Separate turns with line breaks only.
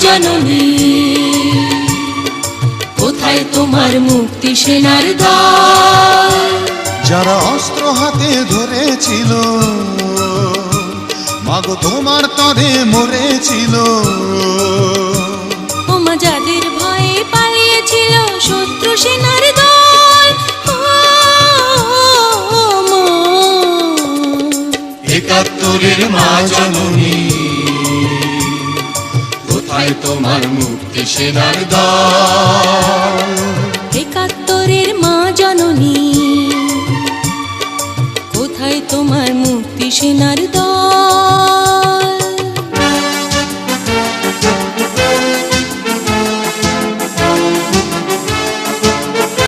জননী, কোথায় তোমার মুক্তি সেনার দল?
যারা অস্ত্র হাতে ধরেছিল মাগো তোমার তরে মরেছিল,
ওমা যাদের ভয়ে পালিয়েছিল শত্রু সেনার দল,
একাত্তরের মা জননী, কোথায় তোমার মুক্তি সেনার দল?
একাত্তরের মা জননী, কোথায় তোমার মুক্তি সেনার দল?